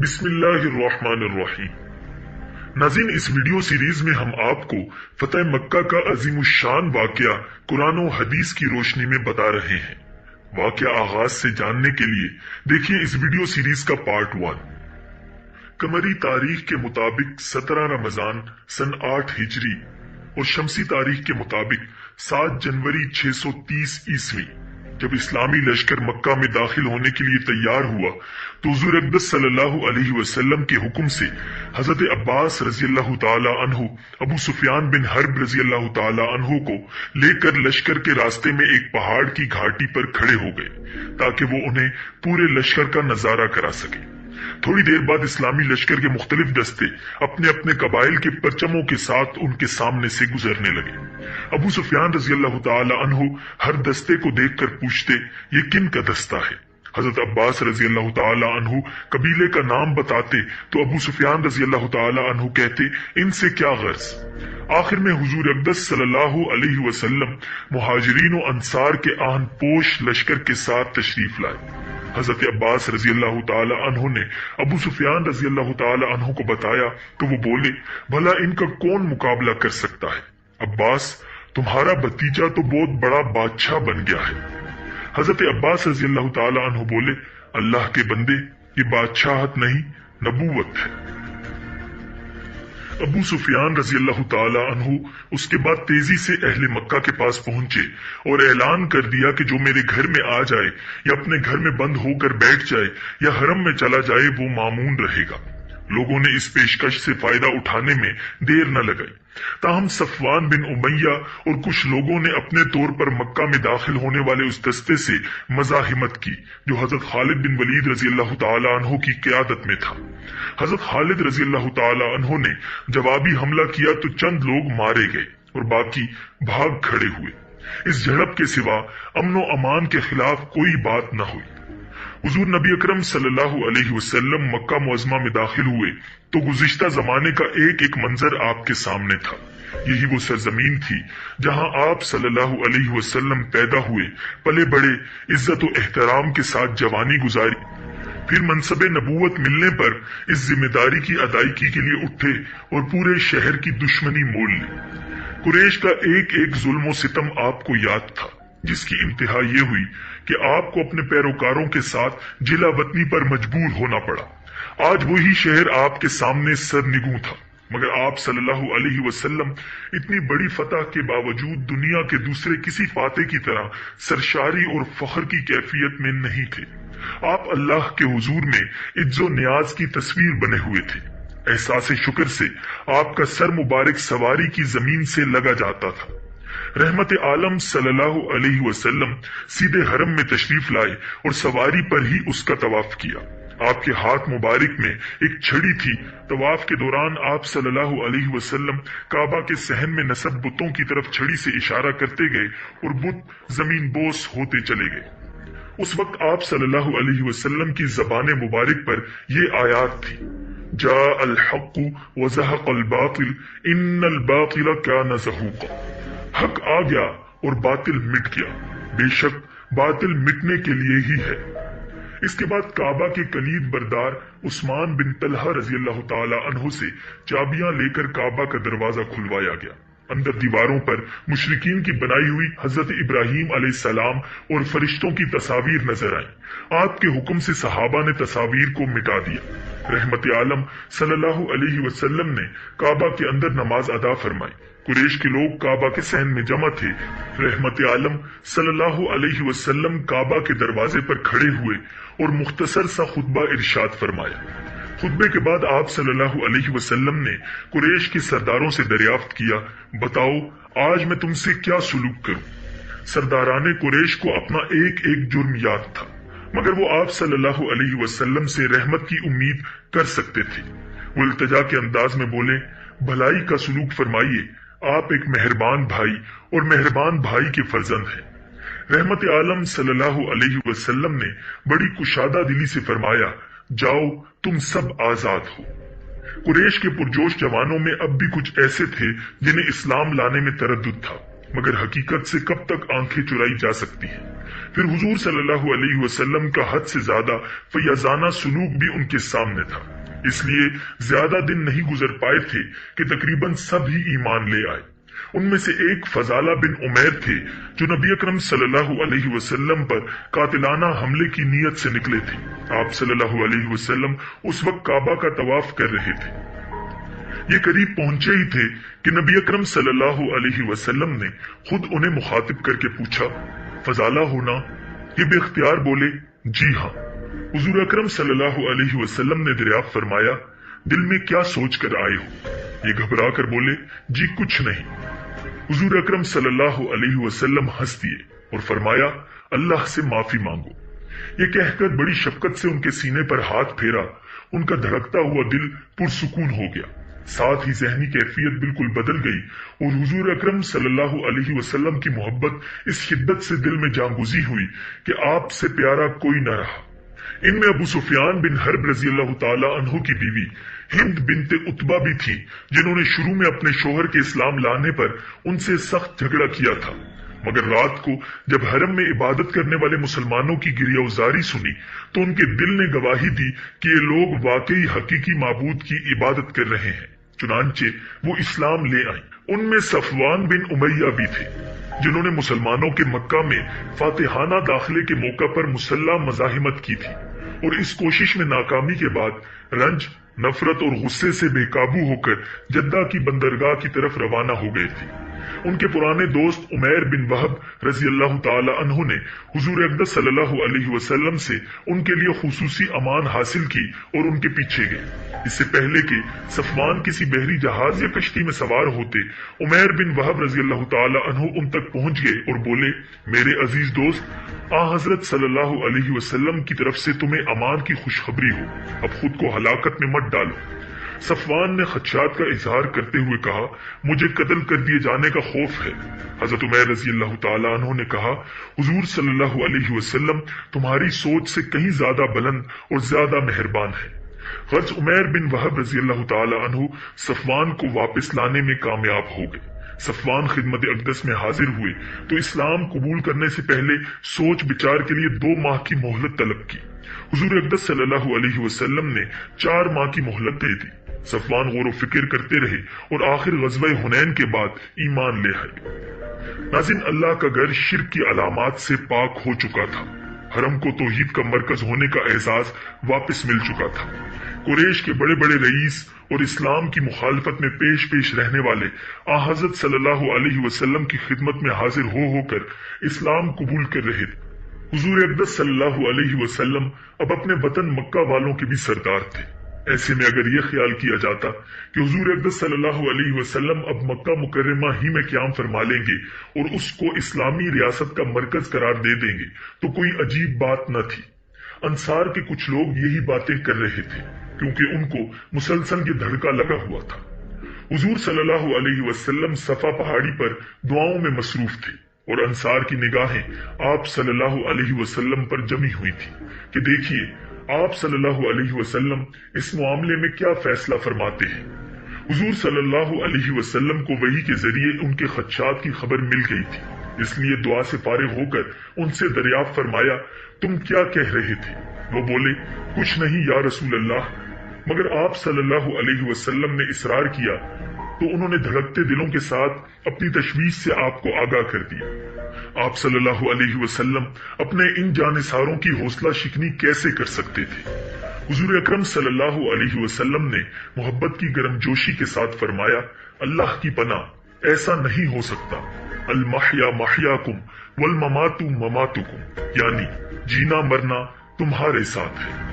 بسم اللہ الرحمن الرحیم۔ ناظرین، اس ویڈیو سیریز میں ہم آپ کو فتح مکہ کا عظیم الشان واقعہ قرآن و حدیث کی روشنی میں بتا رہے ہیں۔ واقعہ آغاز سے جاننے کے لیے دیکھیے اس ویڈیو سیریز کا پارٹ 1۔ قمری تاریخ کے مطابق 17 رمضان سن 8 ہجری اور شمسی تاریخ کے مطابق 7 جنوری 630 عیسوی جب اسلامی لشکر مکہ میں داخل ہونے کے لیے تیار ہوا تو حضور اقدس صلی اللہ علیہ وسلم کے حکم سے حضرت عباس رضی اللہ تعالی عنہ ابو سفیان بن حرب رضی اللہ تعالی عنہ کو لے کر لشکر کے راستے میں ایک پہاڑ کی گھاٹی پر کھڑے ہو گئے تاکہ وہ انہیں پورے لشکر کا نظارہ کرا سکے۔ تھوڑی دیر بعد اسلامی لشکر کے مختلف دستے اپنے اپنے قبائل کے پرچموں کے ساتھ ان کے سامنے سے گزرنے لگے۔ ابو سفیان رضی اللہ تعالی عنہ ہر دستے کو دیکھ کر پوچھتے، یہ کن کا دستہ ہے؟ حضرت عباس رضی اللہ تعالی عنہ قبیلے کا نام بتاتے تو ابو سفیان رضی اللہ تعالی عنہ کہتے، ان سے کیا غرض؟ آخر میں حضور اقدس صلی اللہ علیہ وسلم مہاجرین و انصار کے آہن پوش لشکر کے ساتھ تشریف لائے۔ حضرت عباس رضی اللہ تعالی عنہ نے ابو سفیان رضی اللہ تعالی عنہ کو بتایا تو وہ بولے، بھلا ان کا کون مقابلہ کر سکتا ہے؟ عباس، تمہارا بھتیجا تو بہت بڑا بادشاہ بن گیا ہے۔ حضرت عباس رضی اللہ تعالی عنہ بولے، اللہ کے بندے، یہ بادشاہت نہیں، نبوت ہے۔ ابو سفیان رضی اللہ تعالی عنہ اس کے بعد تیزی سے اہل مکہ کے پاس پہنچے اور اعلان کر دیا کہ جو میرے گھر میں آ جائے یا اپنے گھر میں بند ہو کر بیٹھ جائے یا حرم میں چلا جائے وہ مامون رہے گا۔ لوگوں نے اس پیشکش سے فائدہ اٹھانے میں دیر نہ لگائی، تاہم صفوان بن امیہ اور کچھ لوگوں نے اپنے طور پر مکہ میں داخل ہونے والے اس دستے سے مزاحمت کی جو حضرت خالد بن ولید رضی اللہ تعالی عنہ کی قیادت میں تھا۔ حضرت خالد رضی اللہ تعالی عنہ نے جوابی حملہ کیا تو چند لوگ مارے گئے اور باقی بھاگ کھڑے ہوئے۔ اس جھڑپ کے سوا امن و امان کے خلاف کوئی بات نہ ہوئی۔ حضور نبی اکرم صلی اللہ علیہ وسلم مکہ معظمہ میں داخل ہوئے تو گزشتہ زمانے کا ایک ایک منظر آپ کے سامنے تھا۔ یہی وہ سرزمین تھی جہاں آپ صلی اللہ علیہ وسلم پیدا ہوئے، پلے بڑے، عزت و احترام کے ساتھ جوانی گزاری، پھر منصب نبوت ملنے پر اس ذمہ داری کی ادائیگی کے لیے اٹھے اور پورے شہر کی دشمنی مول لی۔ قریش کا ایک ایک ظلم و ستم آپ کو یاد تھا، جس کی انتہا یہ ہوئی کہ آپ کو اپنے پیروکاروں کے ساتھ جلا وطنی پر مجبور ہونا پڑا۔ آج وہی شہر آپ کے سامنے سرنگوں تھا، مگر آپ صلی اللہ علیہ وسلم اتنی بڑی فتح کے باوجود دنیا کے دوسرے کسی فاتح کی طرح سرشاری اور فخر کی کیفیت میں نہیں تھے۔ آپ اللہ کے حضور میں عز و نیاز کی تصویر بنے ہوئے تھے۔ احساس شکر سے آپ کا سر مبارک سواری کی زمین سے لگا جاتا تھا۔ رحمت عالم صلی اللہ علیہ وسلم سیدھے حرم میں تشریف لائے اور سواری پر ہی اس کا طواف کیا۔ آپ کے ہاتھ مبارک میں ایک چھڑی تھی۔ طواف کے دوران آپ صلی اللہ علیہ وسلم کعبہ کے صحن میں نصب بتوں کی طرف چھڑی سے اشارہ کرتے گئے اور بت زمین بوس ہوتے چلے گئے۔ اس وقت آپ صلی اللہ علیہ وسلم کی زبان مبارک پر یہ آیات تھی، جاء الحق وزهق الباطل ان الباطل كان زهوقا۔ حق آ گیا اور باطل مٹ گیا، بے شک باطل مٹنے کے لیے ہی ہے۔ اس کے بعد کعبہ کے کلید بردار عثمان بن طلحہ رضی اللہ تعالی عنہ سے چابیاں لے کر کعبہ کا دروازہ کھلوایا گیا۔ اندر دیواروں پر مشرکین کی بنائی ہوئی حضرت ابراہیم علیہ السلام اور فرشتوں کی تصاویر نظر آئیں۔ آپ کے حکم سے صحابہ نے تصاویر کو مٹا دیا۔ رحمت عالم صلی اللہ علیہ وسلم نے کعبہ کے اندر نماز ادا فرمائی۔ قریش کے لوگ کعبہ کے صحن میں جمع تھے۔ رحمت عالم صلی اللہ علیہ وسلم کعبہ کے دروازے پر کھڑے ہوئے اور مختصر سا خطبہ ارشاد فرمایا۔ خطبے کے بعد آپ صلی اللہ علیہ وسلم نے قریش کے سرداروں سے دریافت کیا، بتاؤ آج میں تم سے کیا سلوک کروں؟ سرداران قریش کو اپنا ایک ایک جرم یاد تھا، مگر وہ آپ صلی اللہ علیہ وسلم سے رحمت کی امید کر سکتے تھے۔ وہ التجا کے انداز میں بولے، بھلائی کا سلوک فرمائیے، آپ ایک مہربان بھائی اور مہربان بھائی کے فرزند ہیں۔ رحمت عالم صلی اللہ علیہ وسلم نے بڑی کشادہ دلی سے فرمایا، جاؤ تم سب آزاد ہو۔ قریش کے پرجوش جوانوں میں اب بھی کچھ ایسے تھے جنہیں اسلام لانے میں تردد تھا۔ मगर हकीकत से कब तक आंखें चुराई जा सकती हैं। फिर हुजूर सल्लल्लाहु अलैहि वसल्लम का हद से ज्यादा फयाजाना सुलूक भी उनके सामने था, इसलिए ज्यादा दिन नहीं गुजर पाए थे कि तकरीबन सब ही ईमान ले आए। उनमें से एक फजाला बिन उमैर थे जो नबी अकरम सल्लल्लाहु अलैहि वसल्लम पर कातिलाना हमले की नीयत से निकले थे। आप सल्लल्लाहु अलैहि वसल्लम उस वक्त काबा का तवाफ कर रहे थे। ये करीब पहुंचे ही थे कि नबी अकरम सल्लल्लाहु अलैहि वसल्लम ने खुद उन्हें मुखातिब करके पूछा, फजाला हो ना? ये बेख्तियार बोले, जी हाँ। हुजूर अकरम सल्लल्लाहु अलैहि वसल्लम ने दरियाफ्त फरमाया, दिल में क्या सोच कर आए हो? ये घबरा कर बोले, जी कुछ नहीं। हुजूर अकरम सल्लल्लाहु अलैहि वसल्लम हंस दिए और फरमाया, अल्लाह से माफी मांगो। ये कहकर बड़ी शफकत से उनके सीने पर हाथ फेरा। उनका धड़कता हुआ दिल पुरसुकून हो गया, साथ ही जहनी कैफियत बिल्कुल बदल गई और हुजूर अकरम सल्लल्लाहु अलैहि वसल्लम की मोहब्बत इस शिद्दत से दिल में जागुजी हुई कि आपसे प्यारा कोई न रहा। इनमें अबू सुफियान बिन हर्ब रजी अल्लाह ताला अन्हु की बीवी हिंद बिनते उतबा भी थी, जिन्होंने शुरू में अपने शोहर के इस्लाम लाने पर उनसे सख्त झगड़ा किया था, मगर रात को जब हरम में इबादत करने वाले मुसलमानों की गिरियाउजारी सुनी तो उनके दिल ने गवाही दी कि ये लोग वाकई हकीकी माबूद की इबादत कर रहे हैं। चुनांचे वो इस्लाम ले आई। उनमें सफवान बिन उमैया भी थे, जिन्होंने मुसलमानों के मक्का में फातिहाना दाखिले के मौका पर मुसल्ला मजाहिमत की थी और इस कोशिश में नाकामी के बाद रंज, नफरत और गुस्से से बेकाबू होकर जद्दा की बंदरगाह की तरफ रवाना हो गए थे। उनके पुराने दोस्त उमैर बिन वहब रजी अल्लाह ताला अन्हु ने हुजूर अक़दस सल्लल्लाहु अलैहि वसल्लम से उनके लिए खुसूसी अमान हासिल की और उनके पीछे गए। इससे पहले कि सफवान किसी बहरी जहाज या कश्ती में सवार होते, उमैर बिन वहब रजी अल्लाह ताला अन्हु उन तक पहुंच गए और बोले, मेरे अजीज दोस्त, आ हजरत सल्लल्लाहु अलैहि वसल्लम की तरफ से तुम्हें अमान की खुशखबरी हो, अब खुद को हलाकत में मत डालो। सफवान ने खदशात का इजहार करते हुए कहा, मुझे कत्ल कर दिए जाने का खौफ है। हजरत उमैर रजी अल्लाह ताला अन्हु ने कहा, हुजूर सल्लल्लाहु अलैहि वसल्लम तुम्हारी सोच से कहीं ज्यादा बुलंद और ज्यादा मेहरबान है। गर्ज उमैर बिन वहब रजी अल्लाह ताला अन्हु सफवान को वापस लाने में कामयाब हो गए। सफवान खिदमत अक़दस में हाजिर हुए तो इस्लाम कबूल करने से पहले सोच विचार के लिए 2 माह की मोहलत तलब की। हुजूर अक़दस सल्लल्लाहु अलैहि वसल्लम ने 4 माह की मोहलत दे दी। सफवान गौर फिक्र करते रहे और आखिर ग़ज़वा हुनैन के बाद ईमान ले आए। नाज़रीन, अल्लाह का घर शिर्क की अलामात से पाक हो चुका था। हरम को तौहीद का मरकज होने का एहसास वापस मिल चुका था। कुरैश के बड़े बड़े रईस और इस्लाम की मुखालफत में पेश पेश रहने वाले आ हज़रत सल्लल्लाहु अलैहि वसल्लम की खिदमत में हाजिर हो होकर इस्लाम कबूल कर रहे थे। हुजूर अक़दस सल्लल्लाहु अलैहि वसल्लम अब अपने वतन मक्का वालों के भी सरदार थे। ऐसे में अगर यह ख्याल किया जाता कि हुजूर अक़दस सल्लल्लाहु अलैहि वसल्लम अब मक्का मुकर्रमा ही में क़याम फरमा लेंगे और उसको इस्लामी रियासत का मरकज करार दे देंगे तो कोई अजीब बात न थी। अंसार के कुछ लोग यही बातें कर रहे थे क्योंकि उनको मुसलसल ये धड़का लगा हुआ था। हुजूर सल्लल्लाहु अलैहि वसल्लम सफा पहाड़ी पर दुआओं में मसरूफ थे और अंसार की निगाहें आप सल्लल्लाहु अलैहि वसल्लम पर जमी हुई थी कि देखिए आप सल्लल्लाहु अलैहि वसल्लम इस मामले में क्या फैसला फरमाते हैं। हुजूर सल्लल्लाहु अलैहि वसल्लम को वही के जरिए उनके खदशात की खबर मिल गई थी, इसलिए दुआ से फारिग होकर उनसे दरियाफ्त फरमाया, तुम क्या कह रहे थे? वो बोले, कुछ नहीं या रसूल अल्लाह। मगर आप सल्लल्लाहु अलैहि वसल्लम ने इसरार किया तो उन्होंने धड़कते दिलों के साथ अपनी तशवीश से आपको आगाह कर दिया। आप सल्लल्लाहु अलैहि वसल्लम अपने इन जानिसारों की हौसला शिकनी कैसे कर सकते थे? हुजूर अकरम सल्लल्लाहु अलैहि वसल्लम ने मोहब्बत की गर्मजोशी के साथ फरमाया, अल्लाह की पनाह, ऐसा नहीं हो सकता। अल महया महयाकुम वल ममातु ममातुकुम, यानी जीना मरना तुम्हारे साथ है।